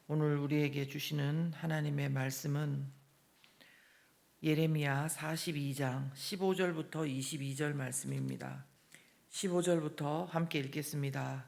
오늘 우리에게 주시는 하나님의 말씀은 예레미야 42장 15절부터 22절 말씀입니다. 15절부터 함께 읽겠습니다.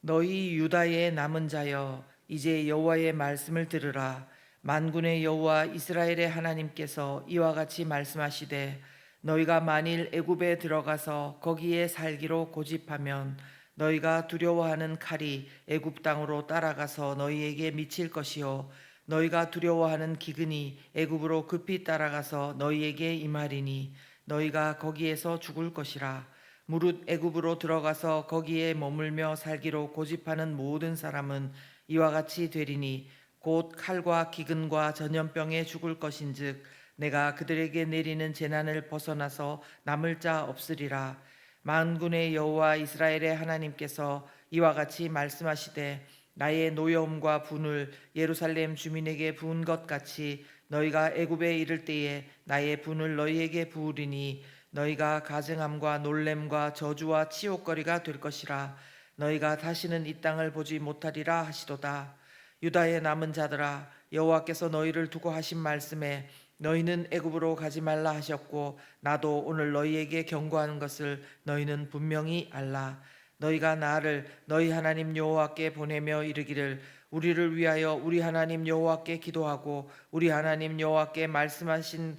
너희 유다의 남은 자여, 이제 여호와의 말씀을 들으라. 만군의 여호와 이스라엘의 하나님께서 이와 같이 말씀하시되, 너희가 만일 애굽에 들어가서 거기에 살기로 고집하면 너희가 두려워하는 칼이 애굽 땅으로 따라가서 너희에게 미칠 것이요, 너희가 두려워하는 기근이 애굽으로 급히 따라가서 너희에게 임하리니 너희가 거기에서 죽을 것이라. 무릇 애굽으로 들어가서 거기에 머물며 살기로 고집하는 모든 사람은 이와 같이 되리니 곧 칼과 기근과 전염병에 죽을 것인즉 내가 그들에게 내리는 재난을 벗어나서 남을 자 없으리라. 만군의 여호와 이스라엘의 하나님께서 이와 같이 말씀하시되, 나의 노여움과 분을 예루살렘 주민에게 부은 것 같이 너희가 애굽에 이를 때에 나의 분을 너희에게 부으리니 너희가 가증함과 놀램과 저주와 치욕거리가 될 것이라. 너희가 다시는 이 땅을 보지 못하리라 하시도다. 유다의 남은 자들아, 여호와께서 너희를 두고 하신 말씀에 너희는 애굽으로 가지 말라 하셨고 나도 오늘 너희에게 경고하는 것을 너희는 분명히 알라. 너희가 나를 너희 하나님 여호와께 보내며 이르기를, 우리를 위하여 우리 하나님 여호와께 기도하고 우리 하나님 여호와께 말씀하신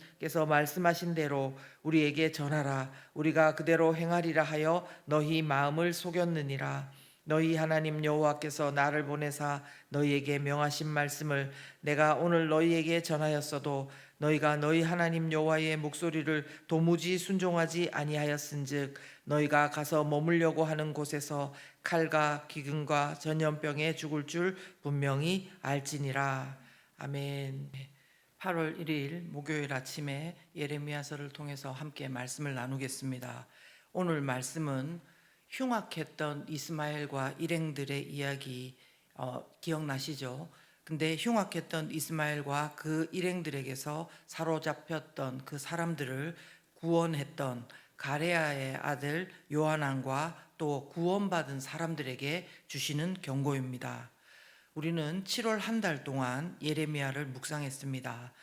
대로 우리에게 전하라. 우리가 그대로 행하리라 하여 너희 마음을 속였느니라. 너희 하나님 여호와께서 나를 보내사 너희에게 명하신 말씀을 내가 오늘 너희에게 전하였어도 너희가 너희 하나님 여호와의 목소리를 도무지 순종하지 아니하였은즉 너희가 가서 머물려고 하는 곳에서 칼과 기근과 전염병에 죽을 줄 분명히 알지니라. 아멘. 8월 1일 목요일 아침에 예레미야서를 통해서 함께 말씀을 나누겠습니다. 오늘 말씀은 흉악했던 이스마엘과 일행들의 이야기 기억나시죠? 근데 흉악했던 이스마엘과 그 일행들에게서 사로잡혔던 그 사람들을 구원했던 가레아의 아들 요하난과 또 구원받은 사람들에게 주시는 경고입니다. 우리는 7월 한 달 동안 예레미야를 묵상했습니다.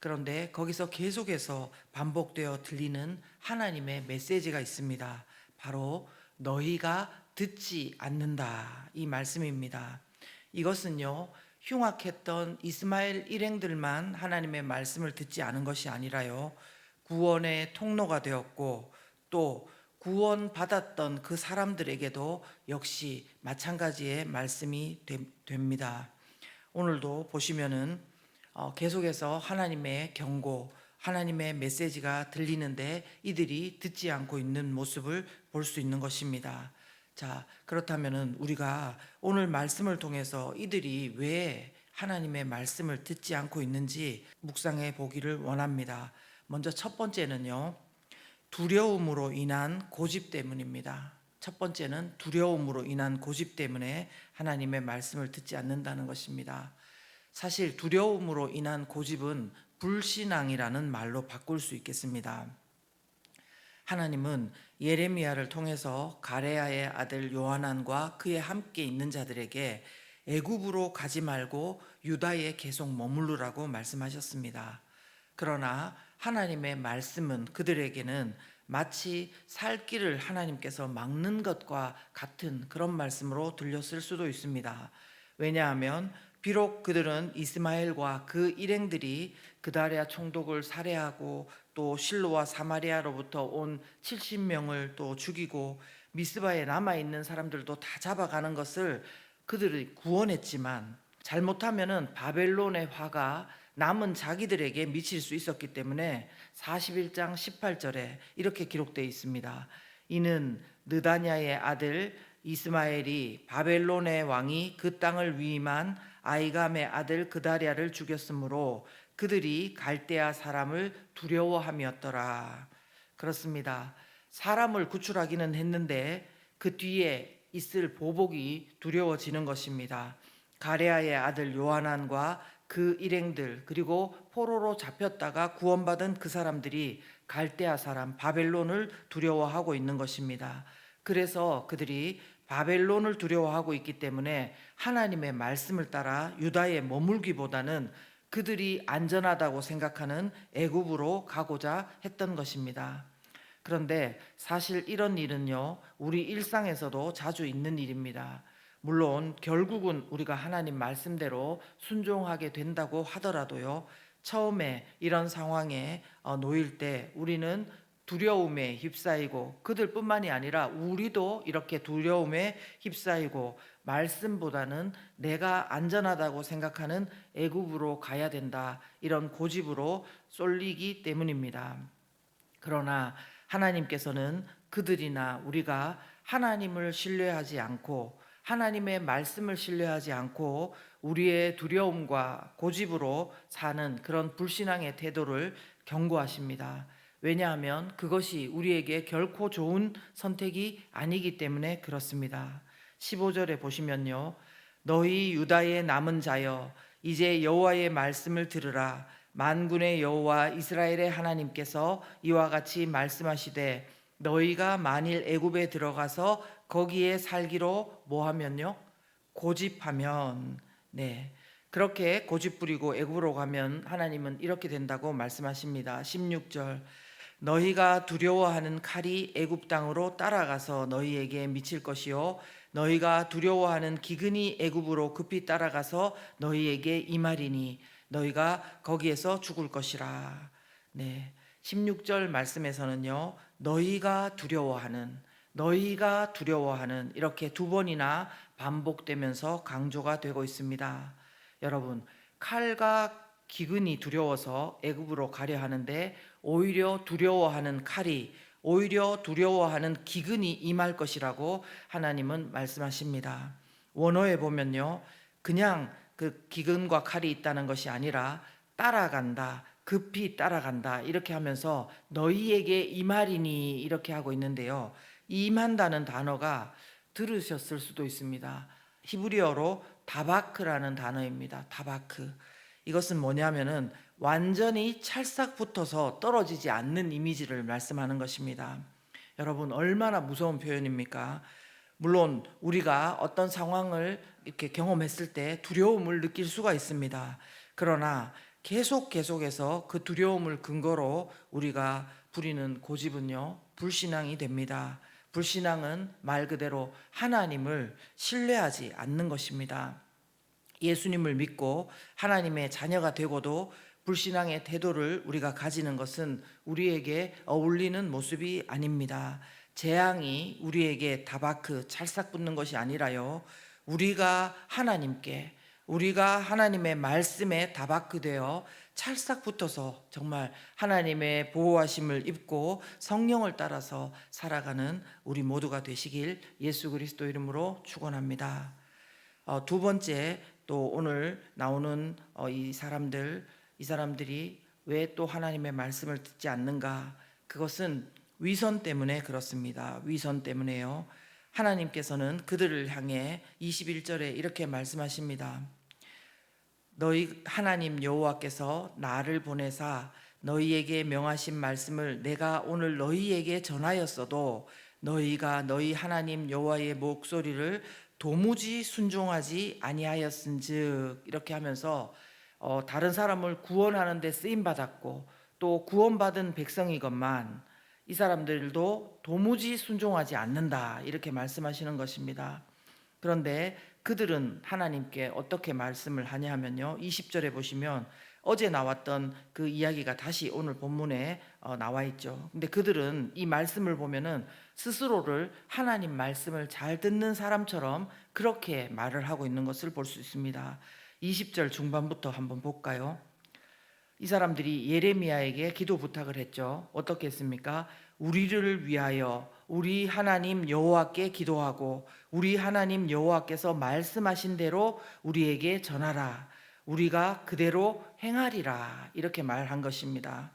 그런데 거기서 계속해서 반복되어 들리는 하나님의 메시지가 있습니다. 바로 너희가 듣지 않는다, 이 말씀입니다. 이것은요, 흉악했던 이스마엘 일행들만 하나님의 말씀을 듣지 않은 것이 아니라요, 구원의 통로가 되었고 또 구원받았던 그 사람들에게도 역시 마찬가지의 말씀이 됩니다. 오늘도 보시면은 계속해서 하나님의 경고, 하나님의 메시지가 들리는데 이들이 듣지 않고 있는 모습을 볼 수 있는 것입니다. 자, 그렇다면은 우리가 오늘 말씀을 통해서 이들이 왜 하나님의 말씀을 듣지 않고 있는지 묵상해 보기를 원합니다. 먼저 첫 번째는요, 두려움으로 인한 고집 때문입니다. 첫 번째는 두려움으로 인한 고집 때문에 하나님의 말씀을 듣지 않는다는 것입니다. 사실 두려움으로 인한 고집은 불신앙이라는 말로 바꿀 수 있겠습니다. 하나님은 예레미야를 통해서 가레아의 아들 요하난과 그에 함께 있는 자들에게 애굽으로 가지 말고 유다에 계속 머무르라고 말씀하셨습니다. 그러나 하나님의 말씀은 그들에게는 마치 살 길을 하나님께서 막는 것과 같은 그런 말씀으로 들렸을 수도 있습니다. 왜냐하면 비록 그들은 이스마엘과 그 일행들이 그다랴 총독을 살해하고 또 실로와 사마리아로부터 온 70명을 또 죽이고 미스바에 남아있는 사람들도 다 잡아가는 것을 그들이 구원했지만, 잘못하면은 바벨론의 화가 남은 자기들에게 미칠 수 있었기 때문에 41장 18절에 이렇게 기록되어 있습니다. 이는 느다냐의 아들 이스마엘이 바벨론의 왕이 그 땅을 위임한 아이감의 아들 그다랴를 죽였으므로 그들이 갈대아 사람을 두려워함이었더라. 그렇습니다. 사람을 구출하기는 했는데 그 뒤에 있을 보복이 두려워지는 것입니다. 가레아의 아들 요하난과 그 일행들, 그리고 포로로 잡혔다가 구원받은 그 사람들이 갈대아 사람 바벨론을 두려워하고 있는 것입니다. 그래서 그들이 바벨론을 두려워하고 있기 때문에 하나님의 말씀을 따라 유다에 머물기보다는 그들이 안전하다고 생각하는 애굽으로 가고자 했던 것입니다. 그런데 사실 이런 일은요, 우리 일상에서도 자주 있는 일입니다. 물론 결국은 우리가 하나님 말씀대로 순종하게 된다고 하더라도요, 처음에 이런 상황에 놓일 때 우리는 두려움에 휩싸이고, 그들뿐만이 아니라 우리도 이렇게 두려움에 휩싸이고, 말씀보다는 내가 안전하다고 생각하는 애굽으로 가야 된다, 이런 고집으로 쏠리기 때문입니다. 그러나 하나님께서는 그들이나 우리가 하나님을 신뢰하지 않고 하나님의 말씀을 신뢰하지 않고 우리의 두려움과 고집으로 사는 그런 불신앙의 태도를 경고하십니다. 왜냐하면 그것이 우리에게 결코 좋은 선택이 아니기 때문에 그렇습니다. 15절에 보시면요, 너희 유다의 남은 자여 이제 여호와의 말씀을 들으라. 만군의 여호와 이스라엘의 하나님께서 이와 같이 말씀하시되 너희가 만일 애굽에 들어가서 거기에 살기로 뭐하면요? 고집하면, 네, 그렇게 고집 부리고 애굽으로 가면 하나님은 이렇게 된다고 말씀하십니다. 16절, 너희가 두려워하는 칼이 애굽 땅으로 따라가서 너희에게 미칠 것이요 너희가 두려워하는 기근이 애굽으로 급히 따라가서 너희에게 임하리니 너희가 거기에서 죽을 것이라. 네. 16절 말씀에서는요, 너희가 두려워하는 이렇게 두 번이나 반복되면서 강조가 되고 있습니다. 여러분, 칼과 기근이 두려워서 애굽으로 가려 하는데 오히려 두려워하는 칼이, 오히려 두려워하는 기근이 임할 것이라고 하나님은 말씀하십니다. 원어에 보면요, 그냥 그 기근과 칼이 있다는 것이 아니라 따라간다, 급히 따라간다, 이렇게 하면서 너희에게 임하리니 이렇게 하고 있는데요, 임한다는 단어가 들으셨을 수도 있습니다. 히브리어로 다바크라는 단어입니다. 다바크. 이것은 뭐냐면은 완전히 찰싹 붙어서 떨어지지 않는 이미지를 말씀하는 것입니다. 여러분, 얼마나 무서운 표현입니까? 물론 우리가 어떤 상황을 이렇게 경험했을 때 두려움을 느낄 수가 있습니다. 그러나 계속해서 그 두려움을 근거로 우리가 부리는 고집은요, 불신앙이 됩니다. 불신앙은 말 그대로 하나님을 신뢰하지 않는 것입니다. 예수님을 믿고 하나님의 자녀가 되고도 불신앙의 태도를 우리가 가지는 것은 우리에게 어울리는 모습이 아닙니다. 재앙이 우리에게 다바크 찰싹 붙는 것이 아니라요, 우리가 하나님의 말씀에 다바크 되어 찰싹 붙어서 정말 하나님의 보호하심을 입고 성령을 따라서 살아가는 우리 모두가 되시길 예수 그리스도 이름으로 축원합니다. 두 번째, 또 오늘 나오는 이 사람들이 왜 또 하나님의 말씀을 듣지 않는가? 그것은 위선 때문에 그렇습니다. 위선 때문에요. 하나님께서는 그들을 향해 21절에 이렇게 말씀하십니다. 너희 하나님 여호와께서 나를 보내사 너희에게 명하신 말씀을 내가 오늘 너희에게 전하였어도 너희가 너희 하나님 여호와의 목소리를 도무지 순종하지 아니하였은즉, 이렇게 하면서 다른 사람을 구원하는 데 쓰임 받았고 또 구원받은 백성이건만 이 사람들도 도무지 순종하지 않는다, 이렇게 말씀하시는 것입니다. 그런데 그들은 하나님께 어떻게 말씀을 하냐 하면요, 20절에 보시면 어제 나왔던 그 이야기가 다시 오늘 본문에 나와 있죠. 근데 그들은 이 말씀을 보면은 스스로를 하나님 말씀을 잘 듣는 사람처럼 그렇게 말을 하고 있는 것을 볼 수 있습니다. 20절 중반부터 한번 볼까요? 이 사람들이 예레미야에게 기도 부탁을 했죠. 어떻게 했습니까? 우리를 위하여 우리 하나님 여호와께 기도하고 우리 하나님 여호와께서 말씀하신 대로 우리에게 전하라. 우리가 그대로 행하리라. 이렇게 말한 것입니다.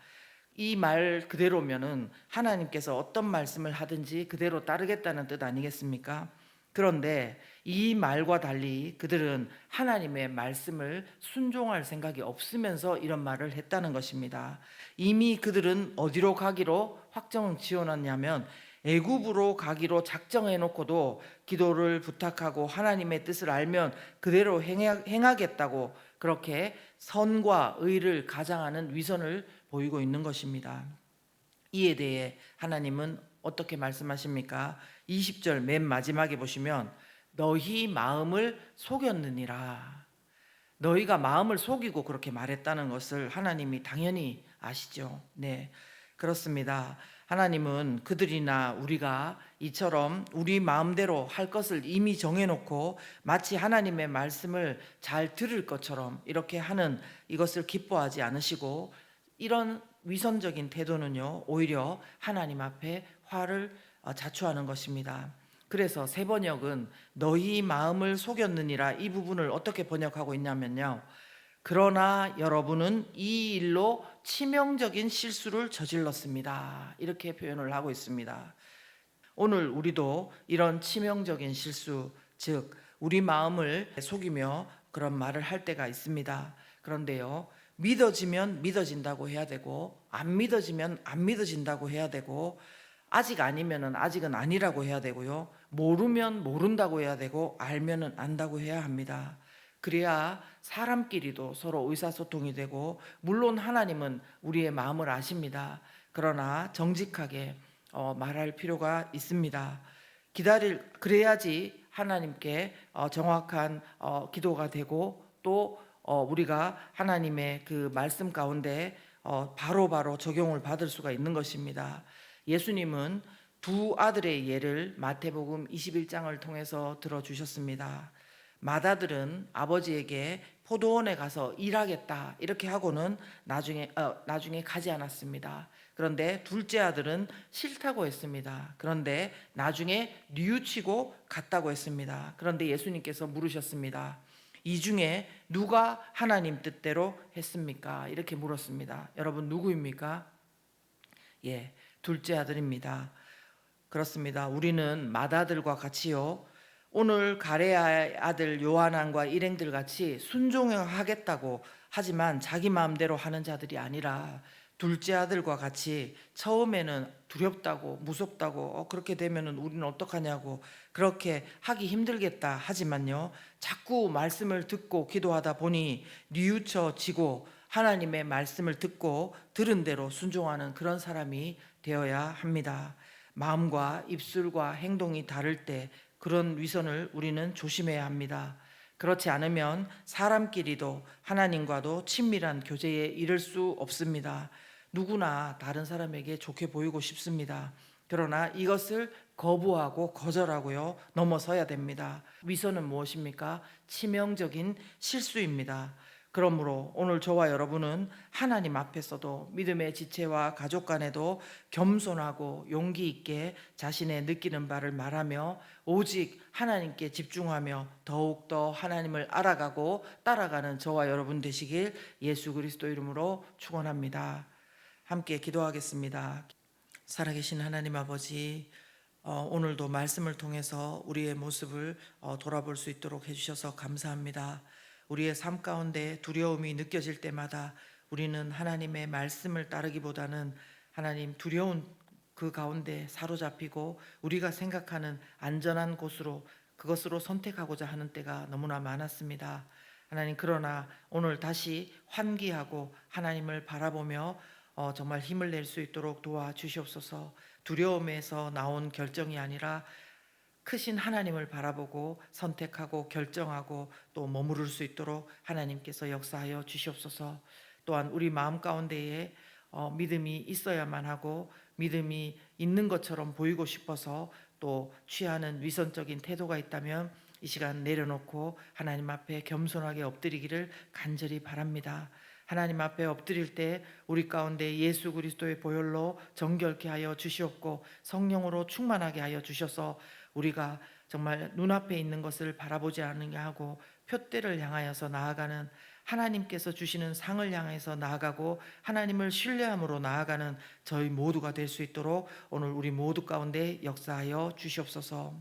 이 말 그대로면은 하나님께서 어떤 말씀을 하든지 그대로 따르겠다는 뜻 아니겠습니까? 그런데 이 말과 달리 그들은 하나님의 말씀을 순종할 생각이 없으면서 이런 말을 했다는 것입니다. 이미 그들은 어디로 가기로 확정을 지어놨냐면 애굽으로 가기로 작정해 놓고도 기도를 부탁하고 하나님의 뜻을 알면 그대로 행하겠다고 그렇게 선과 의를 가장하는 위선을 보이고 있는 것입니다. 이에 대해 하나님은 어떻게 말씀하십니까? 20절 맨 마지막에 보시면 너희 마음을 속였느니라. 너희가 마음을 속이고 그렇게 말했다는 것을 하나님이 당연히 아시죠. 네, 그렇습니다. 하나님은 그들이나 우리가 이처럼 우리 마음대로 할 것을 이미 정해놓고 마치 하나님의 말씀을 잘 들을 것처럼 이렇게 하는 이것을 기뻐하지 않으시고, 이런 위선적인 태도는요 오히려 하나님 앞에 화를 자초하는 것입니다. 그래서 새 번역은 너희 마음을 속였느니라, 이 부분을 어떻게 번역하고 있냐면요, 그러나 여러분은 이 일로 치명적인 실수를 저질렀습니다, 이렇게 표현을 하고 있습니다. 오늘 우리도 이런 치명적인 실수, 즉 우리 마음을 속이며 그런 말을 할 때가 있습니다. 그런데요, 믿어지면 믿어진다고 해야 되고, 안 믿어지면 안 믿어진다고 해야 되고, 아직 아니면은 아직은 아니라고 해야 되고요, 모르면 모른다고 해야 되고, 알면은 안다고 해야 합니다. 그래야 사람끼리도 서로 의사소통이 되고, 물론 하나님은 우리의 마음을 아십니다. 그러나 정직하게 말할 필요가 있습니다. 그래야지 하나님께 정확한 기도가 되고, 또 우리가 하나님의 그 말씀 가운데 바로바로 적용을 받을 수가 있는 것입니다. 예수님은 두 아들의 예를 마태복음 21장을 통해서 들어주셨습니다. 맏아들은 아버지에게 포도원에 가서 일하겠다 이렇게 하고는 나중에 가지 않았습니다. 그런데 둘째 아들은 싫다고 했습니다. 그런데 나중에 뉘우치고 갔다고 했습니다. 그런데 예수님께서 물으셨습니다. 이 중에 누가 하나님 뜻대로 했습니까? 이렇게 물었습니다. 여러분, 누구입니까? 예, 둘째 아들입니다. 그렇습니다. 우리는 맏아들과 같이요, 오늘 가레아의 아들 요하난과 일행들 같이 순종하겠다고 하지만 자기 마음대로 하는 자들이 아니라, 둘째 아들과 같이 처음에는 두렵다고 무섭다고 그렇게 되면은 우리는 어떡하냐고 그렇게 하기 힘들겠다 하지만요, 자꾸 말씀을 듣고 기도하다 보니 뉘우쳐지고 하나님의 말씀을 듣고 들은 대로 순종하는 그런 사람이 되어야 합니다. 마음과 입술과 행동이 다를 때 그런 위선을 우리는 조심해야 합니다. 그렇지 않으면 사람끼리도 하나님과도 친밀한 교제에 이를 수 없습니다. 누구나 다른 사람에게 좋게 보이고 싶습니다. 그러나 이것을 거부하고 거절하고요, 넘어서야 됩니다. 위선은 무엇입니까? 치명적인 실수입니다. 그러므로 오늘 저와 여러분은 하나님 앞에서도 믿음의 지체와 가족 간에도 겸손하고 용기 있게 자신의 느끼는 바를 말하며 오직 하나님께 집중하며 더욱더 하나님을 알아가고 따라가는 저와 여러분 되시길 예수 그리스도 이름으로 축원합니다. 함께 기도하겠습니다. 살아계신 하나님 아버지, 오늘도 말씀을 통해서 우리의 모습을 돌아볼 수 있도록 해주셔서 감사합니다. 우리의 삶 가운데 두려움이 느껴질 때마다 우리는 하나님의 말씀을 따르기보다는 하나님 두려운 그 가운데 사로잡히고 우리가 생각하는 안전한 곳으로, 그것으로 선택하고자 하는 때가 너무나 많았습니다. 하나님, 그러나 오늘 다시 환기하고 하나님을 바라보며 정말 힘을 낼 수 있도록 도와주시옵소서. 두려움에서 나온 결정이 아니라 크신 하나님을 바라보고 선택하고 결정하고 또 머무를 수 있도록 하나님께서 역사하여 주시옵소서. 또한 우리 마음 가운데에 믿음이 있어야만 하고 믿음이 있는 것처럼 보이고 싶어서 또 취하는 위선적인 태도가 있다면 이 시간 내려놓고 하나님 앞에 겸손하게 엎드리기를 간절히 바랍니다. 하나님 앞에 엎드릴 때 우리 가운데 예수 그리스도의 보혈로 정결케 하여 주시옵고 성령으로 충만하게 하여 주셔서 우리가 정말 눈앞에 있는 것을 바라보지 않게 하고 표대를 향하여서 나아가는, 하나님께서 주시는 상을 향해서 나아가고 하나님을 신뢰함으로 나아가는 저희 모두가 될 수 있도록 오늘 우리 모두 가운데 역사하여 주시옵소서.